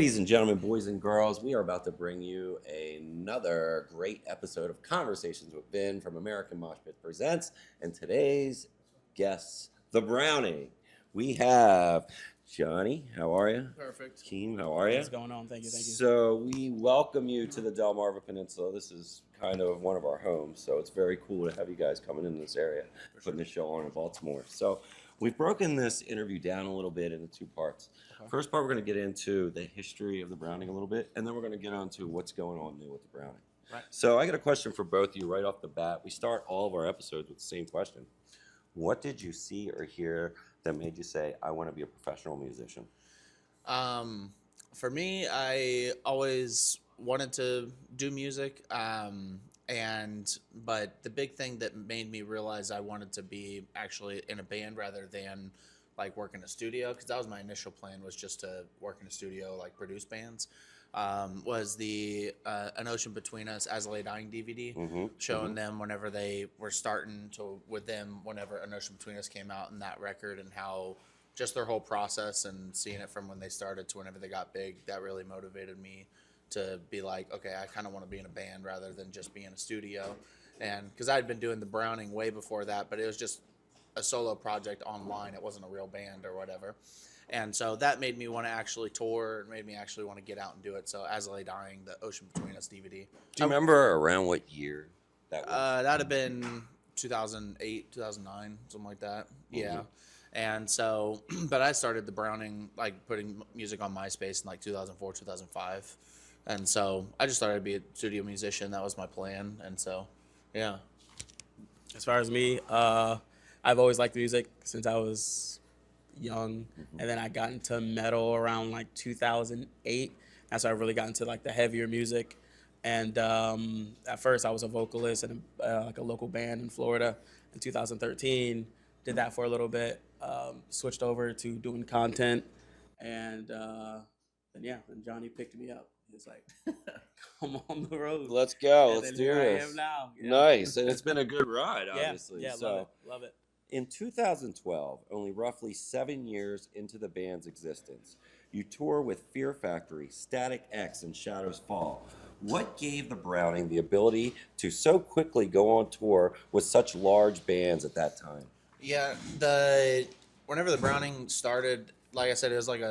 Ladies and gentlemen, boys and girls, we are about to bring you another great episode of Conversations with Ben from American Mosh Pit Presents. And today's guests, the Browning. We have Jonny, how are you? Perfect. Keem, how are you? What's going on? Thank you. So we welcome you to the Delmarva Peninsula. This is kind of one of our homes, so it's very cool to have you guys coming in this area, putting the show on in Baltimore. So we've broken this interview down a little bit into two parts. Okay. First part, we're going to get into the history of the Browning a little bit, and then we're going to get on to what's going on new with the Browning. Right. So I got a question for both of you right off the bat. We start all of our episodes with the same question. What did you see or hear that made you say, I want to be a professional musician? For me, I always wanted to do music. But the big thing that made me realize I wanted to be actually in a band rather than like work in a studio, because that was my initial plan, was just to work in a studio, like produce bands, was the An Ocean Between Us As I Lay Dying DVD, showing them whenever they were starting to, with them, whenever An Ocean Between Us came out, and that record, and how just their whole process, and seeing it from when they started to whenever they got big, that really motivated me to be like, okay, I kind of want to be in a band rather than just be in a studio. And because I'd been doing the Browning way before that, but it was just a solo project online. It wasn't a real band or whatever. And so that made me want to actually tour, and made me actually want to get out and do it. So As I Lay Dying, the Ocean Between Us DVD. Do you remember around what year that was? That'd have been 2008, 2009, something like that. Yeah. And so, but I started the Browning, like putting music on MySpace in like 2004, 2005. And so I just started to be a studio musician. That was my plan. And so, yeah. As far as me, I've always liked music since I was young. And then I got into metal around like 2008. That's when I really got into like the heavier music. And at first I was a vocalist in like a local band in Florida in 2013. Did that for a little bit. Switched over to doing content. And then Jonny picked me up. It's like, come on the road. Let's go. And Let's do here this. I am now. Nice. And it's been a good ride, obviously. Yeah, So, love it. in 2012, only roughly 7 years into the band's existence, you tour with Fear Factory, Static X, and Shadows Fall. What gave the Browning the ability to so quickly go on tour with such large bands at that time? Yeah, whenever the Browning started, like I said, it was like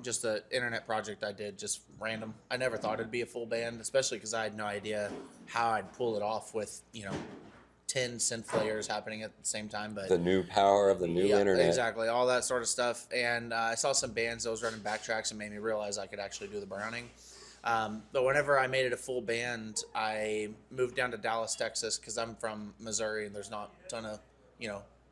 just an internet project I did, just random. I never thought it'd be a full band, especially because I had no idea how I'd pull it off with, 10 synth players happening at the same time. But The new power of the new internet. Exactly, all that sort of stuff. And I saw some bands that was running backtracks and made me realize I could actually do the Browning. But whenever I made it a full band, I moved down to Dallas, Texas, because I'm from Missouri and there's not a ton of,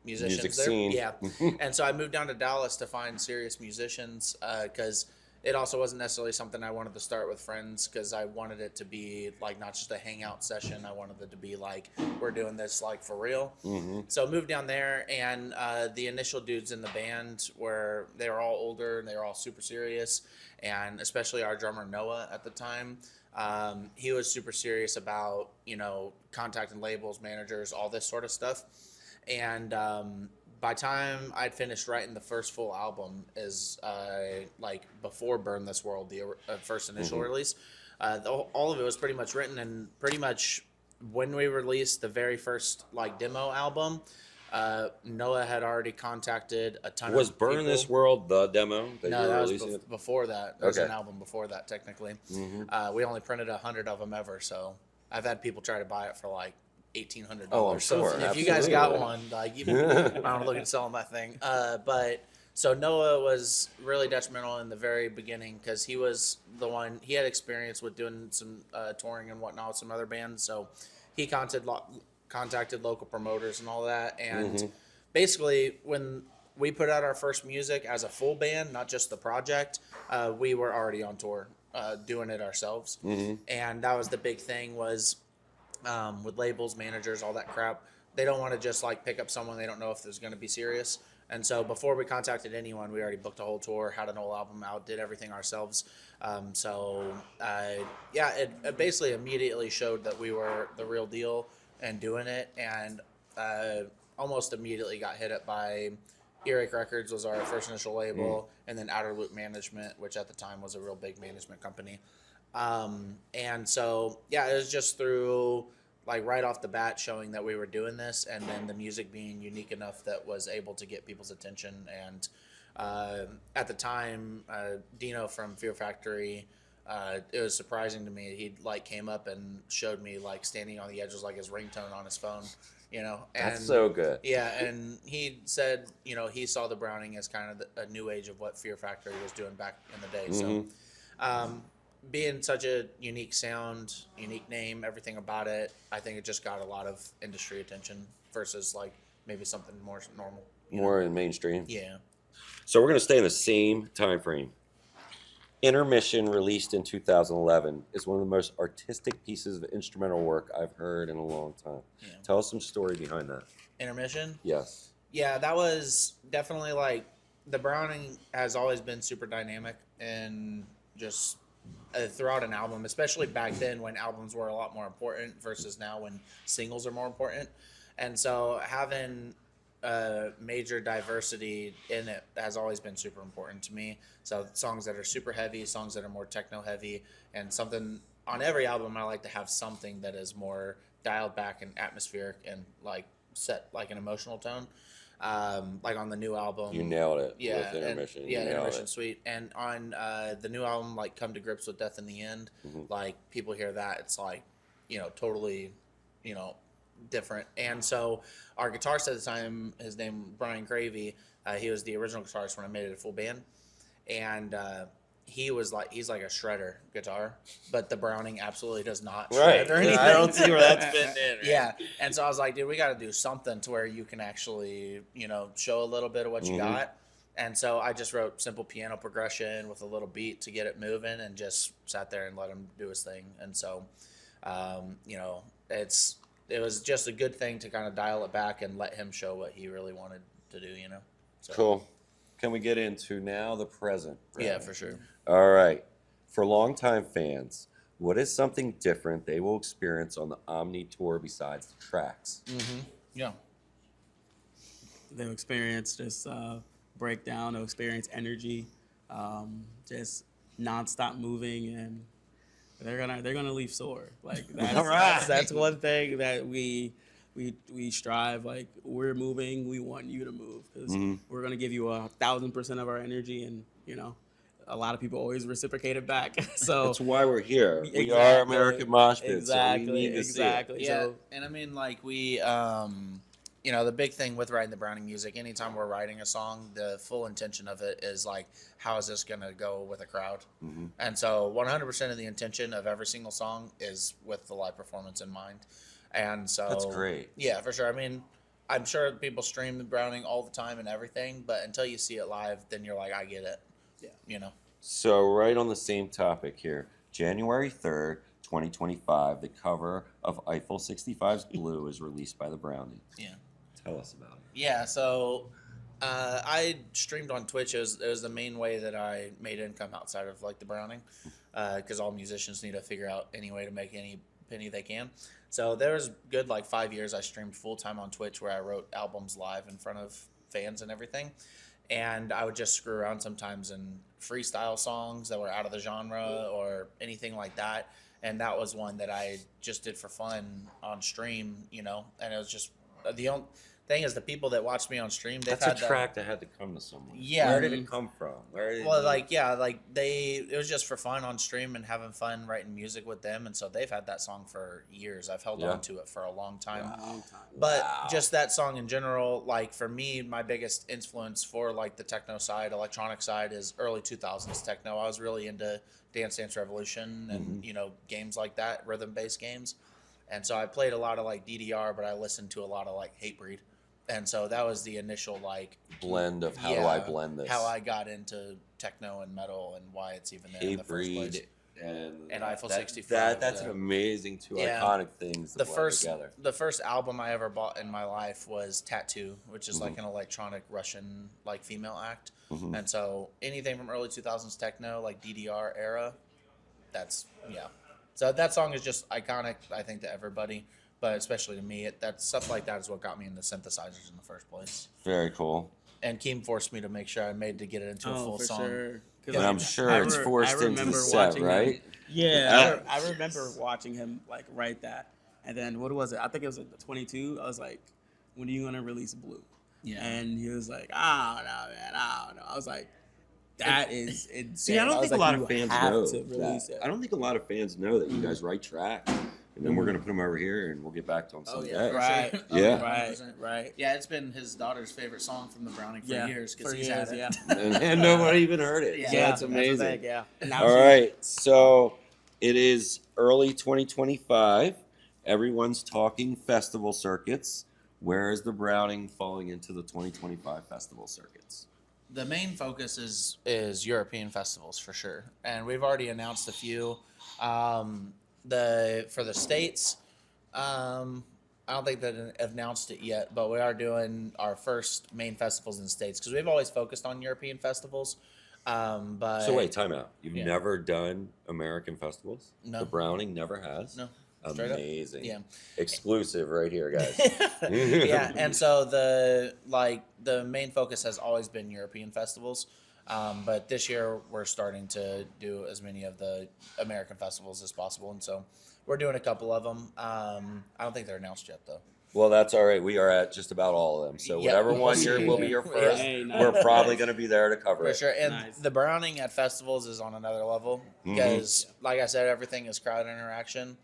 musicians Music there. scene. Yeah. And so I moved down to Dallas to find serious musicians, because it also wasn't necessarily something I wanted to start with friends, because I wanted it to be like not just a hangout session. I wanted it to be like, we're doing this like for real. So I moved down there, and the initial dudes in the band they were all older and they were all super serious, and especially our drummer Noah at the time. He was super serious about, contacting labels, managers, all this sort of stuff. And by time I'd finished writing the first full album, is like before Burn This World, the first initial release, all of it was pretty much written, and pretty much when we released the very first like demo album, Noah had already contacted a ton of people. Was Burn This World the demo that No, you were that was releasing? before that. There was an album before that, technically. We only printed 100 of them ever, so I've had people try to buy it for like $1,800. Oh, I'm so sure. if you guys got one, like, I'm looking at selling my thing. But so Noah was really detrimental in the very beginning, because he was the one. He had experience with doing some touring and whatnot with some other bands, so he contacted local promoters and all that. And basically, when we put out our first music as a full band, not just the project, we were already on tour doing it ourselves. And that was the big thing, was with labels, managers, all that crap. They don't want to just like pick up someone they don't know if there's going to be serious. And so before we contacted anyone, we already booked a whole tour, had an whole album out, did everything ourselves. It basically immediately showed that we were the real deal and doing it. And almost immediately got hit up by Earache Records was our first initial label, and then Outer Loop Management, which at the time was a real big management company. And so, yeah, it was just through like right off the bat showing that we were doing this, and then the music being unique enough that was able to get people's attention. And at the time, Dino from Fear Factory, it was surprising to me. He like came up and showed me like Standing on the Edge was like his ringtone on his phone, you know. And That's so good. yeah, and he said, you know, he saw the Browning as kind of a new age of what Fear Factory was doing back in the day. So, being such a unique sound, unique name, everything about it, I think it just got a lot of industry attention versus like maybe something more normal. More in mainstream. Yeah. So we're going to stay in the same time frame. Intermission, released in 2011, is one of the most artistic pieces of instrumental work I've heard in a long time. Yeah. Tell us some story behind that. Intermission? Yes. Yeah, that was definitely like the Browning has always been super dynamic and just throughout an album, especially back then when albums were a lot more important versus now when singles are more important. And so having major diversity in it has always been super important to me. So songs that are super heavy, songs that are more techno heavy, and something on every album I like to have something that is more dialed back and atmospheric and like set like an emotional tone. Like on the new album, You nailed it. yeah, With Intermission. and, You yeah, nailed Intermission it. Suite, and on the new album, like Come to Grips with Death in the End, like people hear that, it's like, you know, totally, you know, different. And so our guitarist at the time, his name Brian Gravy, he was the original guitarist when I made it a full band, and he's like a shredder guitar, but the Browning absolutely does not shred or anything. I don't see where that's fitting in. Right? Yeah, and so I was like, dude, we got to do something to where you can actually, you know, show a little bit of what you got. And so I just wrote simple piano progression with a little beat to get it moving, and just sat there and let him do his thing. And so, you know, it was just a good thing to kind of dial it back and let him show what he really wanted to do, you know. So, Cool. Can we get into now the present? yeah, Brad? for sure. All right. For longtime fans, what is something different they will experience on the Omni Tour besides the tracks? Yeah. They'll experience just breakdown. They'll experience energy, just nonstop moving, and they're gonna leave sore. Like that's, All right. that's one thing that we strive. Like, we're moving, we want you to move, because we're gonna give you 1,000% of our energy, and you know, a lot of people always reciprocate it back. So That's why we're here. We Exactly. are American Mosh Pit, exactly, so we need to exactly. Yeah, So and I mean, like we, you know, the big thing with writing the Browning music, anytime we're writing a song, the full intention of it is like, how is this gonna go with a crowd? And so 100% of the intention of every single song is with the live performance in mind. And so That's great. Yeah, for sure. I mean, I'm sure people stream the Browning all the time and everything, but until you see it live, then you're like, I get it. Yeah. You know. So, right on the same topic here, January 3rd, 2025, the cover of Eiffel 65's Blue is released by the Brownies. Yeah. Tell us about it. Yeah, so I streamed on Twitch. It was the main way that I made income outside of like the Browning, because all musicians need to figure out any way to make any penny they can. So there was good like 5 years I streamed full time on Twitch, where I wrote albums live in front of fans and everything. And I would just screw around sometimes and freestyle songs that were out of the genre or anything like that. And that was one that I just did for fun on stream, you know. And it was just the only thing is, the people that watched me on stream, they've That's had a track that had to come to someone. Yeah. Where did it come from? Where did Well, like, yeah, like it was just for fun on stream and having fun writing music with them. And so they've had that song for years. I've held on to it for a long time. long time. But just that song in general, like for me, my biggest influence for like the techno side, electronic side, is early 2000s techno. I was really into Dance Dance Revolution and, you know, games like that, rhythm-based games. And so I played a lot of like DDR, but I listened to a lot of like Hatebreed. And so that was the initial like blend of how do I blend this? How I got into techno and metal and why it's even there in the first place. And Eiffel 65. That's an amazing two Yeah. iconic things to blend together. The first album I ever bought in my life was Tattoo, which is like an electronic Russian like female act. And so anything from early 2000s techno, like DDR era, that's So that song is just iconic, I think, to everybody, but especially to me. That stuff like that is what got me into synthesizers in the first place. Very cool. and Keem forced me to make sure I made to get it into a full for song. sure. 'Cause, And like, I'm sure I it's re- forced I into the remember set, watching him- right? Yeah, I remember watching him like write that, and then what was it? I think it was like the 22. I was like, "When are you gonna release Blue?" Yeah. And he was like, "I don't know, man. I don't know." I was like, "That is insane." See, I don't was think a like, lot "You of fans have know to release that. it." I don't think a lot of fans know that you guys write tracks, and then we're gonna put them over here, and we'll get back to them Oh someday. yeah, for Right. sure. Yeah. Right, 100%. right. Yeah, it's been his daughter's favorite song from the Browning for years because for he's years, had it. yeah. And nobody even heard it. Yeah. So that's the amazing. thing, yeah. Now All she- right, so it is early 2025. Everyone's talking festival circuits. Where is the Browning falling into the 2025 festival circuits? The main focus is European festivals for sure, and we've already announced a few. For the states, I don't think they announced it yet, but we are doing our first main festivals in the states because we've always focused on European festivals. But So wait, time out. You've Yeah. never done American festivals? No. The Browning never has? No. Straight up. Amazing. Yeah. Exclusive right here, guys. Yeah, and so the main focus has always been European festivals, but this year we're starting to do as many of the American festivals as possible, and so we're doing a couple of them. I don't think they're announced yet though. Well, that's all right. We are at just about all of them. So Yeah, whatever we'll one see. year will be your Yeah. first. Hey, nice. We're probably going to be there to cover For it. sure, and Nice. the Browning at festivals is on another level because, like I said, everything is crowd interaction,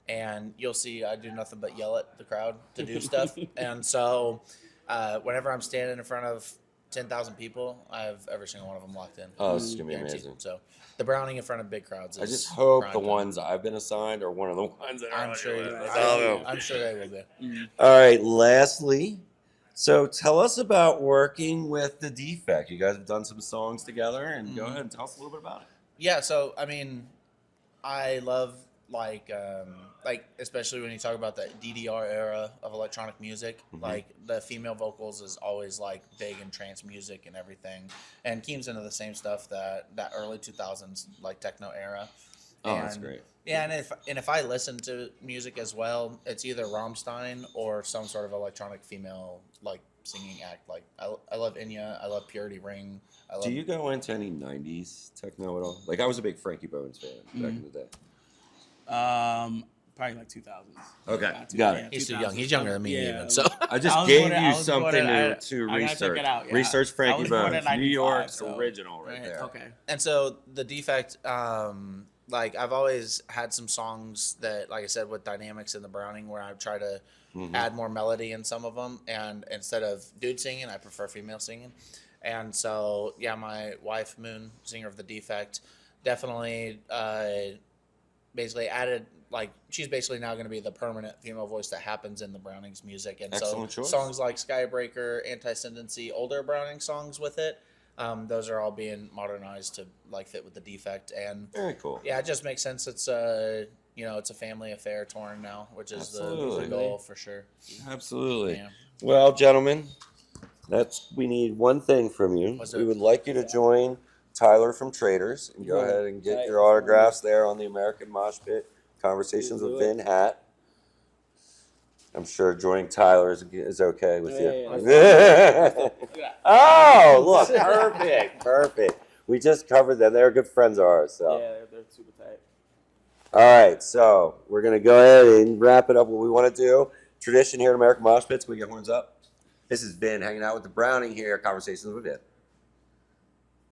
and you'll see I do nothing but yell at the crowd to do stuff, and so whenever I'm standing in front of 10,000 people, I have every single one of them locked in. Oh, this is going to be Guaranteed. amazing. So the Browning in front of big crowds. I Is just hope prime the time. ones I've been assigned are one of the ones that are I'm on sure. your You, list. I don't know. I'm sure they will be. All right, lastly, so tell us about working with the Defect. You guys have done some songs together, and go ahead and tell us a little bit about it. Yeah. So I mean, I love like especially when you talk about the DDR era of electronic music, like the female vocals is always like big in trance music and everything, and Keem's into the same stuff that early 2000s like techno era. Oh, that's And- great. Yeah, and if I listen to music as well, it's either Rammstein or some sort of electronic female like singing act. Like I love Enya, I love Purity Ring. I love Do you go into any 90s techno at all? Like, I was a big Frankie Bones fan back in the day. Probably like 2000s. Okay, Yeah, got it. yeah, He's too 2000s. young. He's younger than me Yeah. even. So I just I was gave born in- I you was something born in- to I gotta check research. it out, yeah. Research I Frankie was born in Bones, New 95, York's so- original right Right, there. Okay. and so the Defect, like I've always had some songs that, like I said, with dynamics in the Browning, where I try to add more melody in some of them, and instead of dude singing, I prefer female singing. And so, yeah, my wife Moon, singer of the Defect, definitely basically added, like, she's basically now going to be the permanent female voice that happens in the Browning's music. And Excellent so choice. songs like Skybreaker, Anti-Ascendancy, older Browning songs with it, those are all being modernized to like fit with the Defect. And Very cool. yeah, it just makes sense. It's it's a family affair touring now, which is the Absolutely. goal for sure. Absolutely. Yeah. Well, gentlemen, we need one thing from you. What's We it? would like you to join Tyler from Traders and go ahead and get your autographs there on the American Mosh Pit Conversations with Vin hat. I'm sure joining Tyler is okay with you. Oh, look, perfect. We just covered them. They're good friends of ours. So. Yeah, they're super tight. All right, so we're going to go ahead and wrap it up what we want to do. Tradition here at American Mosh Pits, we get horns up. This is Vin hanging out with the Browning here, Conversations with Vin.